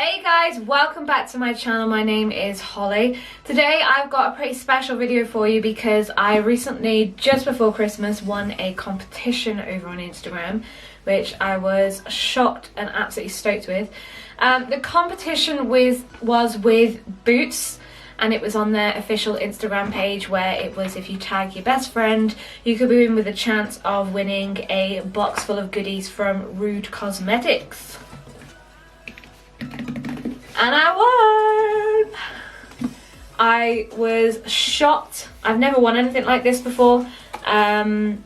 Hey guys, welcome back to my channel. My name is Holly. Today I've got a pretty special video for you because I recently, just before Christmas, won a competition over on Instagram, which I was shocked and absolutely stoked with. The competition was with Boots, and it was on their official Instagram page where it was, if you tag your best friend, you could be in with a chance of winning a box full of goodies from WOUKD Cosmetics. And I won! I was shocked. I've never won anything like this before. And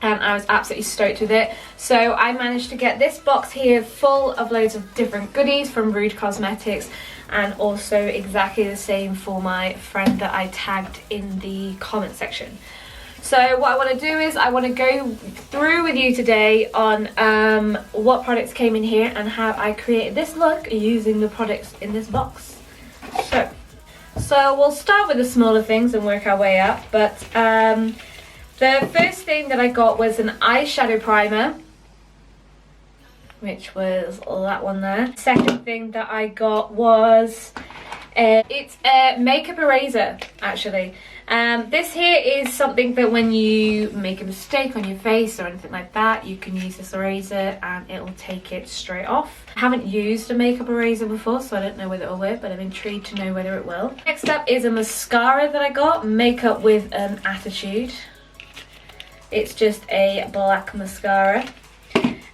I was absolutely stoked with it. So I managed to get this box here full of loads of different goodies from WOUKD Cosmetics, and also exactly the same for my friend that I tagged in the comment section. So what I want to do is I want to go through with you today on what products came in here and how I created this look using the products in this box. So we'll start with the smaller things and work our way up. But the first thing that I got was an eyeshadow primer, which was that one there. Second thing that I got was it's a makeup eraser, actually. This here is something that when you make a mistake on your face or anything like that, you can use this eraser and it will take it straight off. I haven't used a makeup eraser before, so I don't know whether it will work, but I'm intrigued to know whether it will. Next up is a mascara that I got, Makeup with an Attitude. It's just a black mascara.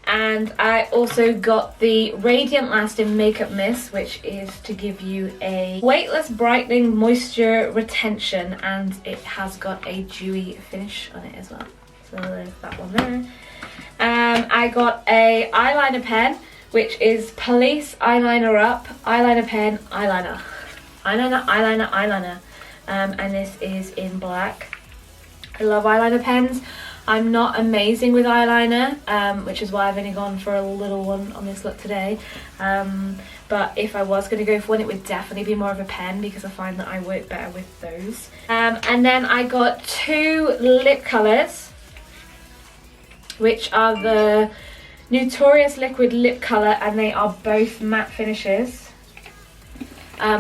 And I also got the Radiant Lasting Makeup Mist, which is to give you a weightless brightening moisture retention, and it has got a dewy finish on it as well. So there's that one there. I got a eyeliner pen, which is Police Eyeliner Up, eyeliner pen, eyeliner. Eyeliner. And this is in black. I love eyeliner pens. I'm not amazing with eyeliner, which is why I've only gone for a little one on this look today. But if I was going to go for one, it would definitely be more of a pen because I find that I work better with those. And then I got two lip colours, which are the Notorious Liquid Lip Colour, and they are both matte finishes,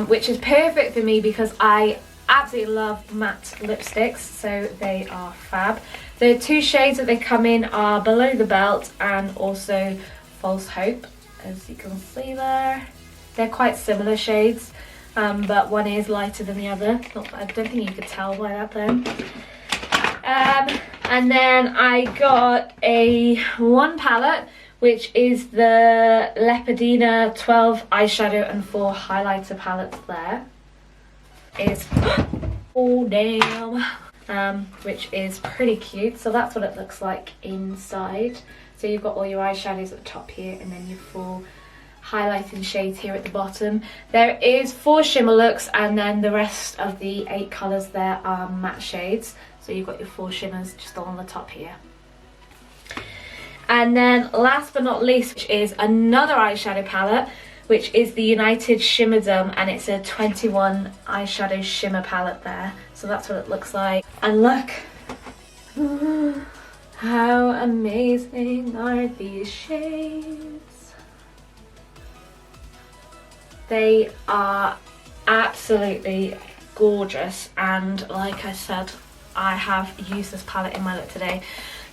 which is perfect for me because I absolutely love matte lipsticks, so they are fab. The two shades that they come in are Below the Belt and also False Hope, as you can see there. They're quite similar shades, but one is lighter than the other. I don't think you could tell by that then. And then I got one palette, which is the Leopardina 12 eyeshadow and 4 highlighter palettes there. Oh damn. Which is pretty cute. So that's what it looks like inside. So you've got all your eyeshadows at the top here, and then your 4 highlighting shades here at the bottom. There is 4 shimmer looks, and then the rest of the 8 colours there are matte shades. So you've got your 4 shimmers just all on the top here. And then last but not least, which is another eyeshadow palette, which is the United Shimmer Dome, and it's a 21 eyeshadow shimmer palette there. So that's what it looks like. And look, how amazing are these shades? They are absolutely gorgeous, and like I said, I have used this palette in my look today.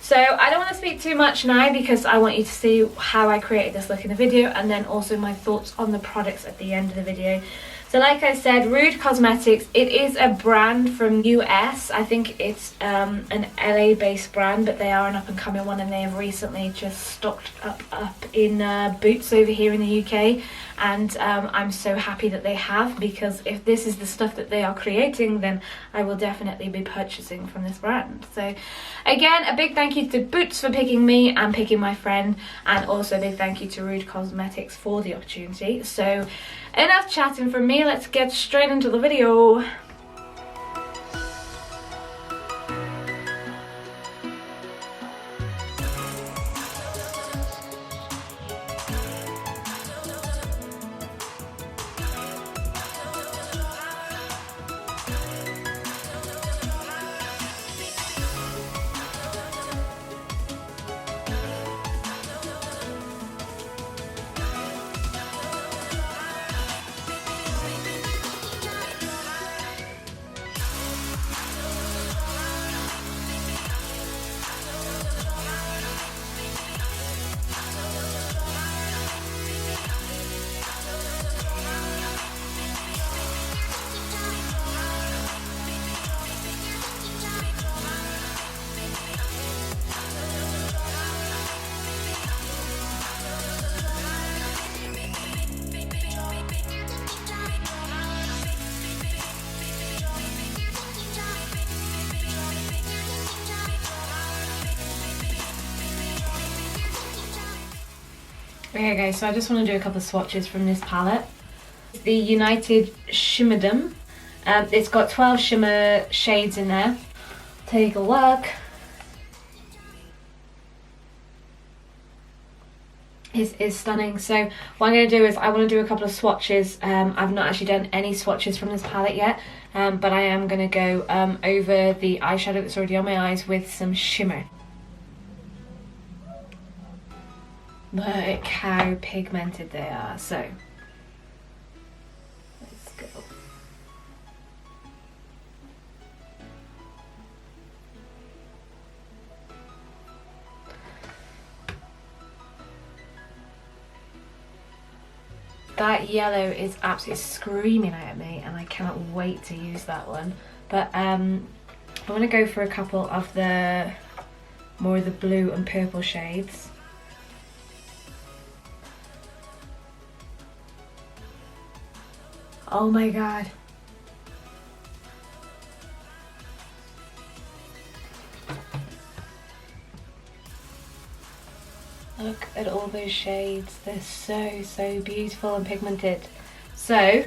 So I don't want to speak too much now because I want you to see how I created this look in the video, and then also my thoughts on the products at the end of the video. So like I said, WOUKD Cosmetics, it is a brand from US. I think it's an LA based brand, but they are an up and coming one, and they have recently just stocked up in Boots over here in the UK. And I'm so happy that they have, because if this is the stuff that they are creating, then I will definitely be purchasing from this brand. So again, a big thank you to Boots for picking me and picking my friend, and also a big thank you to WOUKD Cosmetics for the opportunity. So enough chatting from me, let's get straight into the video. Okay guys, so I just want to do a couple of swatches from this palette. The United Shimmerdom. It's got 12 shimmer shades in there. Take a look. Is stunning. So what I'm going to do is I want to do a couple of swatches. I've not actually done any swatches from this palette yet, but I am going to go over the eyeshadow that's already on my eyes with some shimmer. Look how pigmented they are. So let's go. That yellow is absolutely screaming at me, and I cannot wait to use that one. But I want to go for a couple of the more of the blue and purple shades. Oh my god. Look at all those shades. They're so beautiful and pigmented. So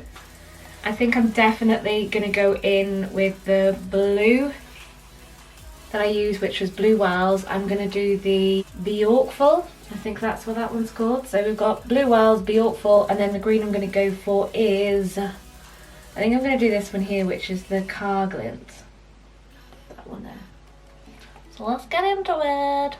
I think I'm definitely gonna go in with the blue that I used, which was Blue Wells. I'm gonna do the Bjorkful. I think that's what that one's called. So we've got Blue Wells, Bjorkful, and then the green I'm gonna go for is, I think I'm gonna do this one here, which is the Car Glint. That one there. So let's get into it.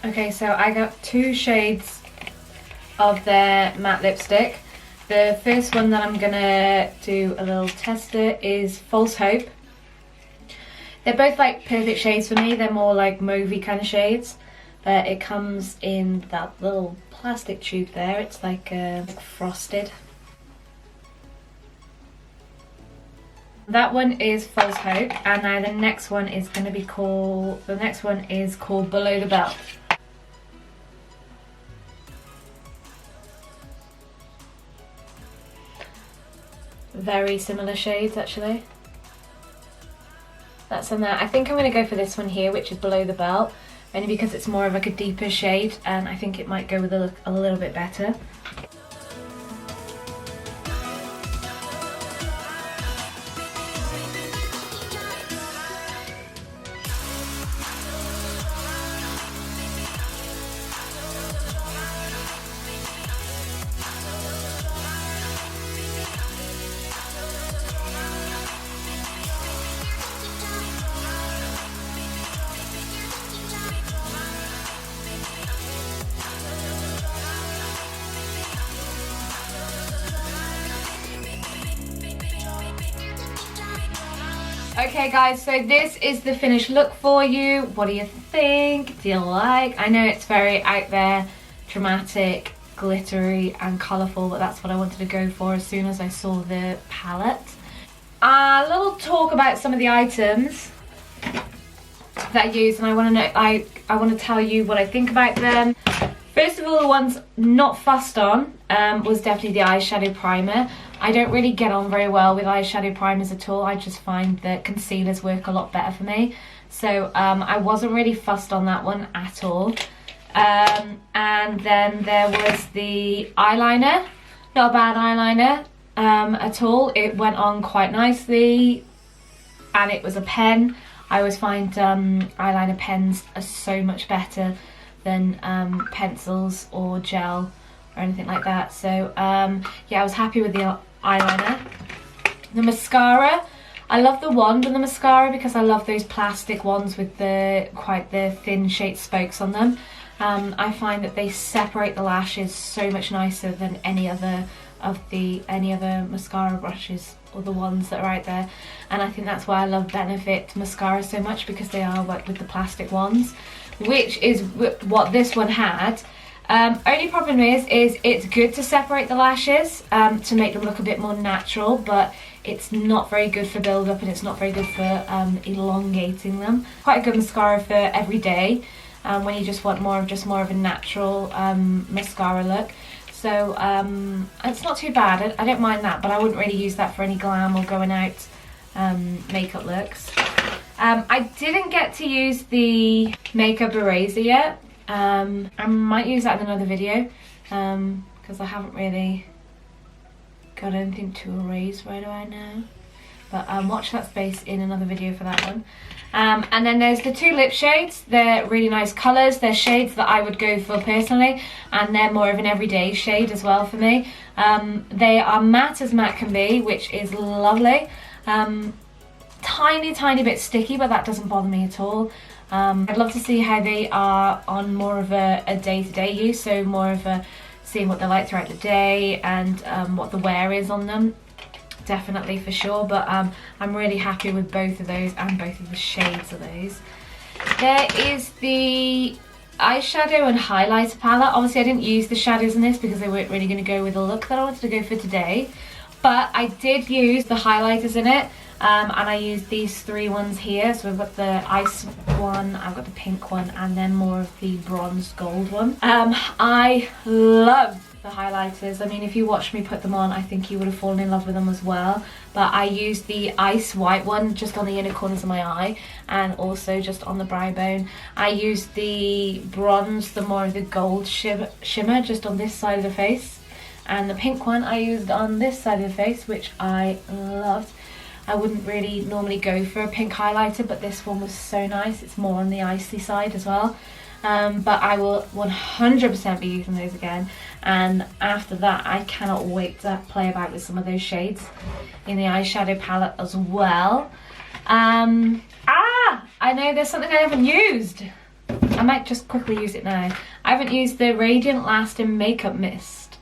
Okay, so I got 2 shades of their matte lipstick. The first one that I'm gonna do a little tester is False Hope. They're both like perfect shades for me. They're more like mauvey kind of shades, but it comes in that little plastic tube there. It's like frosted. That one is False Hope, and now the next one is going to be called, Below the Belt. Very similar shades actually. That's on there. I think I'm going to go for this one here, which is Below the Belt, only because it's more of like a deeper shade and I think it might go with the look a little bit better. Okay guys, so this is the finished look for you. What do you think? Do you like? I know it's very out there, dramatic, glittery and colourful, but that's what I wanted to go for as soon as I saw the palette. A little talk about some of the items that I use, and I want to tell you what I think about them. First of all, the ones not fussed on was definitely the eyeshadow primer. I don't really get on very well with eyeshadow primers at all. I just find that concealers work a lot better for me. So I wasn't really fussed on that one at all. And then there was the eyeliner. Not a bad eyeliner at all. It went on quite nicely. And it was a pen. I always find eyeliner pens are so much better than pencils or gel or anything like that. So yeah, I was happy with the eyeliner. The mascara, I love the wand on the mascara because I love those plastic ones with quite the thin shaped spokes on them. I find that they separate the lashes so much nicer than any other mascara brushes or the ones that are out there, and I think that's why I love Benefit mascara so much, because they are worked with the plastic ones, which is what this one had. Only problem is it's good to separate the lashes to make them look a bit more natural, but it's not very good for build up and it's not very good for elongating them. Quite a good mascara for every day when you just want more of a natural mascara look. So it's not too bad. I don't mind that, but I wouldn't really use that for any glam or going out makeup looks. I didn't get to use the makeup eraser yet. I might use that in another video because I haven't really got anything to erase right about now. But watch that space in another video for that one. And then there's the two lip shades. They're really nice colours. They're shades that I would go for personally, and they're more of an everyday shade as well for me. They are matte as matte can be, which is lovely. Tiny bit sticky, but that doesn't bother me at all. I'd love to see how they are on more of a day-to-day use, so more of a seeing what they're like throughout the day and what the wear is on them. Definitely, for sure, but I'm really happy with both of those and both of the shades of those. There is the eyeshadow and highlighter palette. Obviously I didn't use the shadows in this because they weren't really going to go with the look that I wanted to go for today, but I did use the highlighters in it. And I used these three ones here. So I've got the ice one, I've got the pink one, and then more of the bronze gold one. I love the highlighters. I mean, if you watched me put them on, I think you would have fallen in love with them as well. But I used the ice white one just on the inner corners of my eye and also just on the brow bone. I used the bronze, the more of the gold shimmer just on this side of the face. And the pink one I used on this side of the face, which I loved. I wouldn't really normally go for a pink highlighter, but this one was so nice. It's more on the icy side as well. But I will 100% be using those again. And after that, I cannot wait to play about with some of those shades in the eyeshadow palette as well. I know there's something I haven't used. I might just quickly use it now. I haven't used the Radiant Lasting Makeup Mist.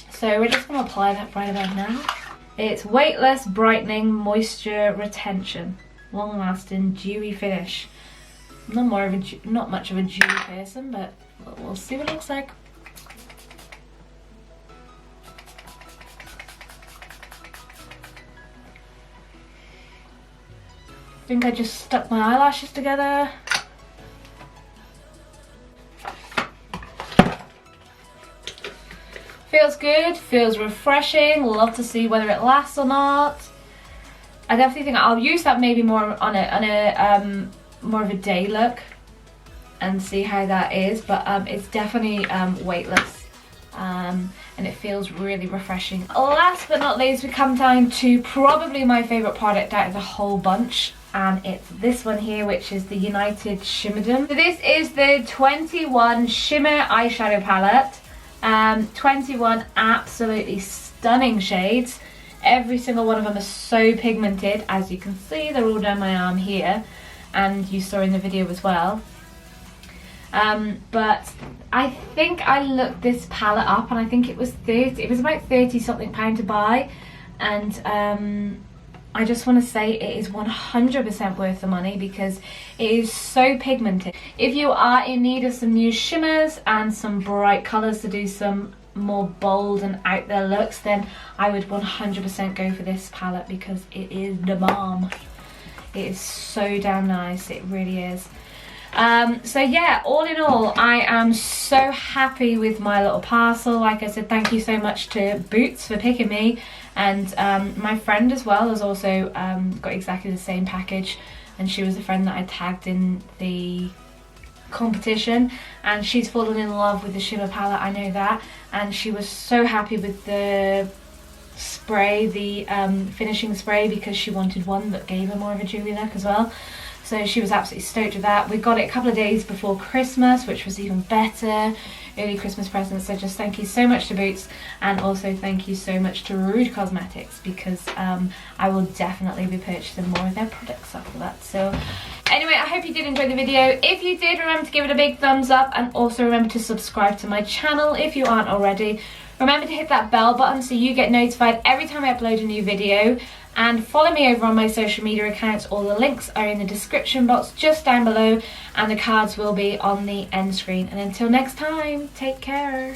So we're just going to apply that right about now. It's Weightless Brightening Moisture Retention. Long lasting dewy finish. I'm not much of a dewy person, but we'll see what it looks like. think I just stuck my eyelashes together. Feels good, feels refreshing. Love to see whether it lasts or not. I definitely think I'll use that maybe more on a more of a day look and see how that is, but it's definitely weightless, and it feels really refreshing. Last but not least, we come down to probably my favorite product out of the whole bunch, and it's this one here, which is the United Shimmerdom. So this is the 21 Shimmer Eyeshadow Palette. 21 absolutely stunning shades. Every single one of them is so pigmented. As you can see, they're all down my arm here, and you saw in the video as well. But I think I looked this palette up, and I think it was about 30 something pound to buy, and I just want to say it is 100% worth the money because it is so pigmented. If you are in need of some new shimmers and some bright colours to do some more bold and out there looks, then I would 100% go for this palette because it is the bomb. It is so damn nice, it really is. So yeah, all in all, I am so happy with my little parcel. Like I said, thank you so much to Boots for picking me, and my friend as well has also got exactly the same package, and she was a friend that I tagged in the competition, and she's fallen in love with the shimmer palette, I know that, and she was so happy with the spray, the finishing spray, because she wanted one that gave her more of a dewy look as well. So she was absolutely stoked with that. We got it a couple of days before Christmas, which was even better. Early Christmas presents. So just thank you so much to Boots, and also thank you so much to Rude Cosmetics, because I will definitely be purchasing more of their products after that. So anyway, I hope you did enjoy the video. If you did, remember to give it a big thumbs up, and also remember to subscribe to my channel if you aren't already. Remember to hit that bell button so you get notified every time I upload a new video. And follow me over on my social media accounts. All the links are in the description box just down below, and the cards will be on the end screen. And until next time, take care.